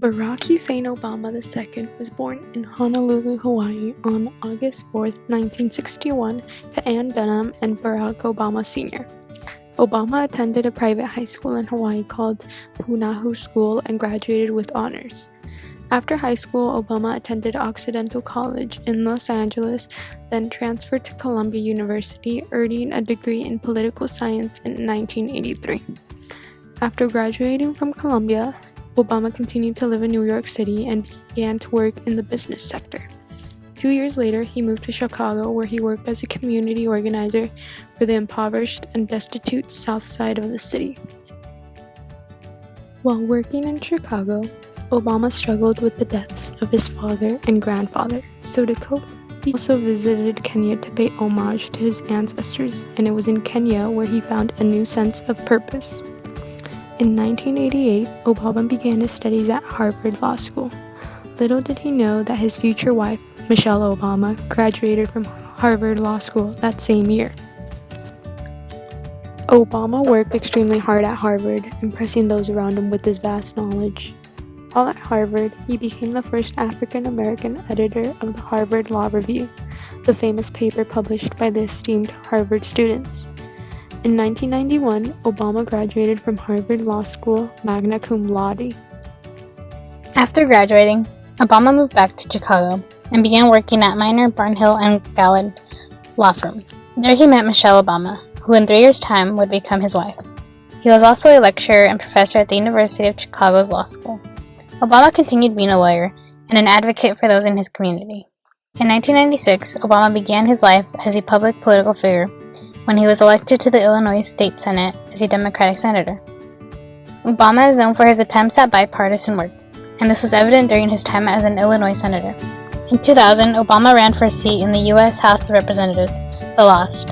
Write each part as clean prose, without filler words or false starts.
Barack Hussein Obama II was born in Honolulu, Hawaii on August 4, 1961, to Ann Benham and Barack Obama Sr. Obama attended a private high school in Hawaii called Punahou School and graduated with honors. After high school, Obama attended Occidental College in Los Angeles, then transferred to Columbia University, earning a degree in political science in 1983. After graduating from Columbia, Obama continued to live in New York City and began to work in the business sector. 2 years later, he moved to Chicago, where he worked as a community organizer for the impoverished and destitute south side of the city. While working in Chicago, Obama struggled with the deaths of his father and grandfather, so to cope, he also visited Kenya to pay homage to his ancestors, and it was in Kenya where he found a new sense of purpose. In 1988, Obama began his studies at Harvard Law School. Little did he know that his future wife, Michelle Obama, graduated from Harvard Law School that same year. Obama worked extremely hard at Harvard, impressing those around him with his vast knowledge. While at Harvard, he became the first African-American editor of the Harvard Law Review, the famous paper published by the esteemed Harvard students. In 1991, Obama graduated from Harvard Law School magna cum laude. After graduating, Obama moved back to Chicago and began working at Minor, Barnhill & Galland law firm. There he met Michelle Obama, who in 3 years' time would become his wife. He was also a lecturer and professor at the University of Chicago's law school. Obama continued being a lawyer and an advocate for those in his community. In 1996, Obama began his life as a public political figure when he was elected to the Illinois State Senate as a Democratic senator. Obama is known for his attempts at bipartisan work, and this was evident during his time as an Illinois senator. In 2000, Obama ran for a seat in the U.S. House of Representatives, but lost.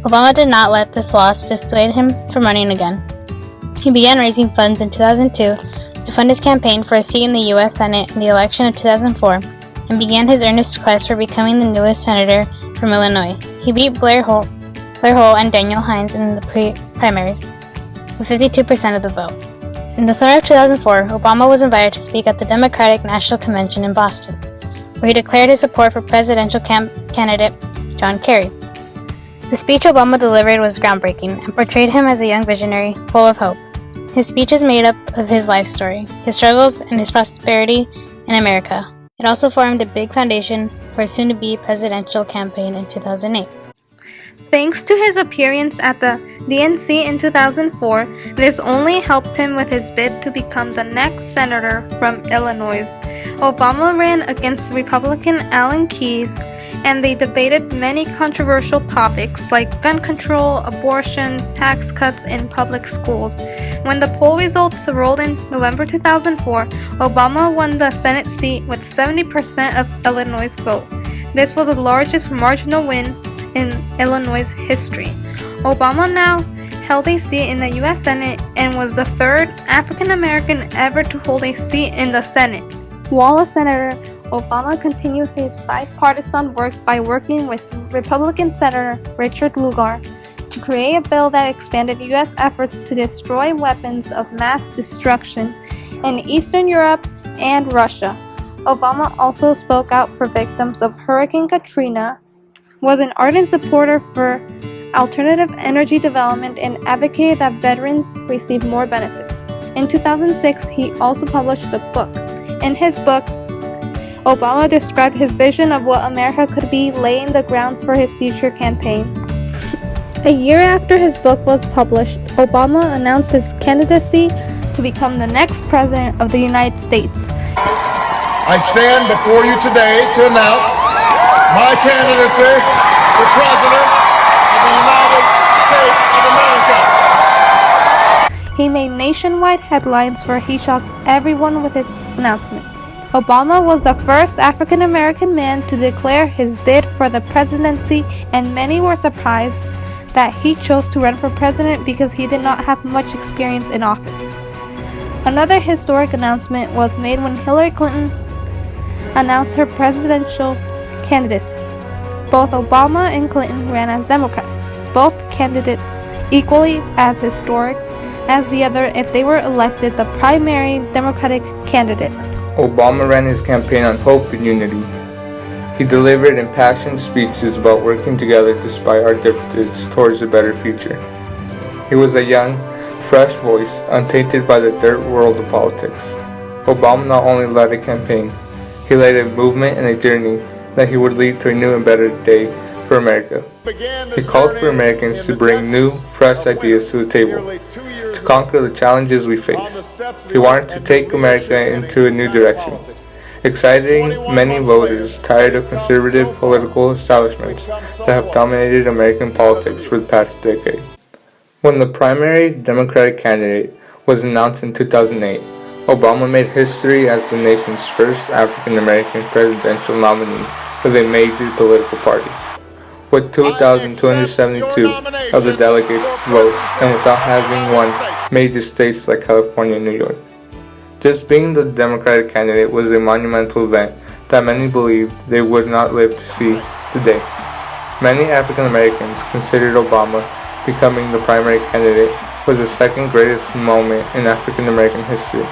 Obama did not let this loss dissuade him from running again. He began raising funds in 2002 to fund his campaign for a seat in the U.S. Senate in the election of 2004, and began his earnest quest for becoming the newest senator from Illinois. He beat Blair Hull and Daniel Hines in the primaries, with 52% of the vote. In the summer of 2004, Obama was invited to speak at the Democratic National Convention in Boston, where he declared his support for presidential candidate John Kerry. The speech Obama delivered was groundbreaking and portrayed him as a young visionary full of hope. His speech is made up of his life story, his struggles, and his prosperity in America. It also formed a big foundation for his soon-to-be presidential campaign in 2008. Thanks to his appearance at the DNC in 2004, this only helped him with his bid to become the next senator from Illinois. Obama ran against Republican Alan Keyes, and they debated many controversial topics like gun control, abortion, tax cuts in public schools. When the poll results rolled in November 2004, Obama won the Senate seat with 70% of Illinois' vote. This was the largest marginal win in Illinois' history. Obama now held a seat in the U.S. Senate and was the third African American ever to hold a seat in the Senate. While a senator, Obama continued his bipartisan work by working with Republican Senator Richard Lugar to create a bill that expanded U.S. efforts to destroy weapons of mass destruction in Eastern Europe and Russia. Obama also spoke out for victims of Hurricane Katrina, was an ardent supporter for alternative energy development, and advocated that veterans receive more benefits. In 2006, he also published a book. In his book, Obama described his vision of what America could be, laying the grounds for his future campaign. A year after his book was published, Obama announced his candidacy to become the next president of the United States. I stand before you today to announce my candidacy for President of the United States of America. He made nationwide headlines where he shocked everyone with his announcement. Obama was the first African American man to declare his bid for the presidency, and many were surprised that he chose to run for president because he did not have much experience in office. Another historic announcement was made when Hillary Clinton announced her presidential candidacy. Both Obama and Clinton ran as Democrats, both candidates equally as historic as the other if they were elected the primary Democratic candidate. Obama ran his campaign on hope and unity. He delivered impassioned speeches about working together despite our differences towards a better future. He was a young, fresh voice, untainted by the dirt world of politics. Obama not only led a campaign, he led a movement and a journey that he would lead to a new and better day for America. He called for Americans to bring new, fresh ideas to the table, to conquer the challenges we face. He wanted to take America into a new direction, exciting many voters tired of conservative political establishments that have dominated American politics for the past decade. When the primary Democratic candidate was announced in 2008, Obama made history as the nation's first African-American presidential nominee of a major political party. With 2,272 of the delegates vote and without having won major states like California and New York. Just being the Democratic candidate was a monumental event that many believed they would not live to see the day. Many African Americans considered Obama becoming the primary candidate was the second greatest moment in African American history,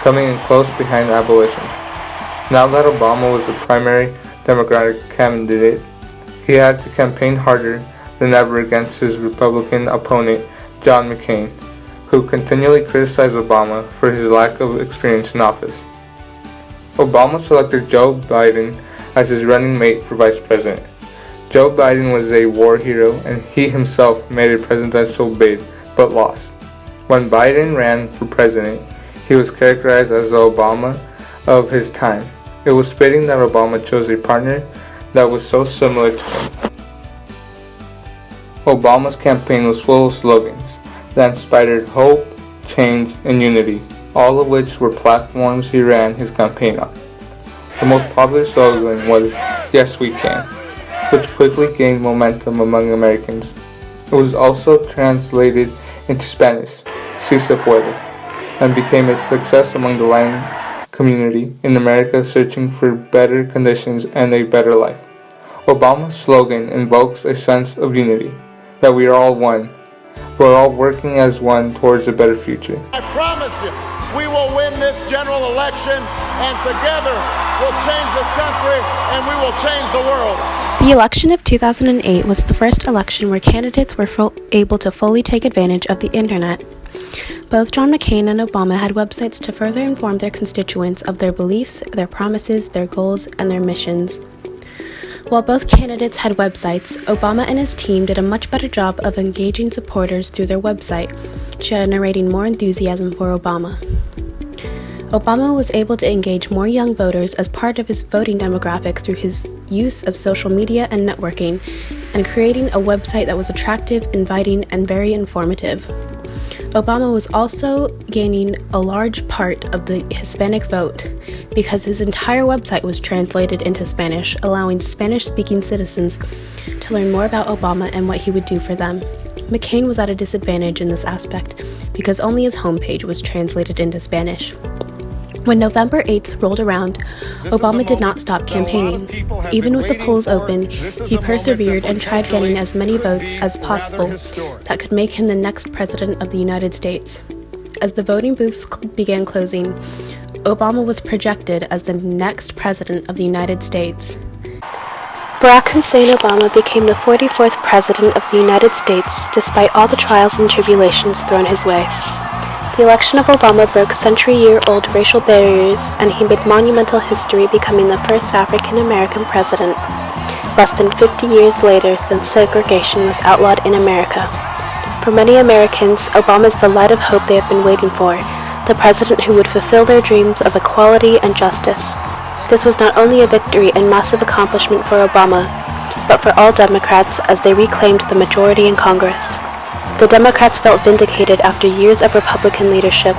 coming in close behind abolition. Now that Obama was the primary Democratic candidate, he had to campaign harder than ever against his Republican opponent, John McCain, who continually criticized Obama for his lack of experience in office. Obama selected Joe Biden as his running mate for vice president. Joe Biden was a war hero and he himself made a presidential bid but lost. When Biden ran for president, he was characterized as the Obama of his time. It was fitting that Obama chose a partner that was so similar to him. Obama's campaign was full of slogans that inspired hope, change, and unity, all of which were platforms he ran his campaign on. The most popular slogan was "Yes, we can," which quickly gained momentum among Americans. It was also translated into Spanish, "Si se puede," and became a success among the Latin community in America searching for better conditions and a better life. Obama's slogan invokes a sense of unity, that we are all one. We're all working as one towards a better future. I promise you, we will win this general election, and together we'll change this country and we will change the world. The election of 2008 was the first election where candidates were able to fully take advantage of the internet. Both John McCain and Obama had websites to further inform their constituents of their beliefs, their promises, their goals, and their missions. While both candidates had websites, Obama and his team did a much better job of engaging supporters through their website, generating more enthusiasm for Obama. Obama was able to engage more young voters as part of his voting demographic through his use of social media and networking, and creating a website that was attractive, inviting, and very informative. Obama was also gaining a large part of the Hispanic vote because his entire website was translated into Spanish, allowing Spanish-speaking citizens to learn more about Obama and what he would do for them. McCain was at a disadvantage in this aspect because only his homepage was translated into Spanish. When November 8th rolled around, Obama did not stop campaigning. Even with the polls open, he persevered and tried getting as many votes as possible that could make him the next president of the United States. As the voting booths began closing, Obama was projected as the next president of the United States. Barack Hussein Obama became the 44th president of the United States despite all the trials and tribulations thrown his way. The election of Obama broke century-year-old racial barriers, and he made monumental history, becoming the first African-American president, less than 50 years later since segregation was outlawed in America. For many Americans, Obama is the light of hope they have been waiting for, the president who would fulfill their dreams of equality and justice. This was not only a victory and massive accomplishment for Obama, but for all Democrats as they reclaimed the majority in Congress. The Democrats felt vindicated after years of Republican leadership.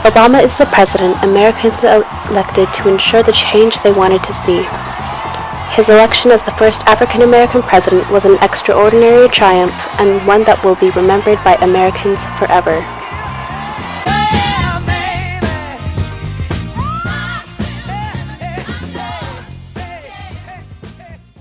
Obama is the president Americans elected to ensure the change they wanted to see. His election as the first African-American president was an extraordinary triumph and one that will be remembered by Americans forever.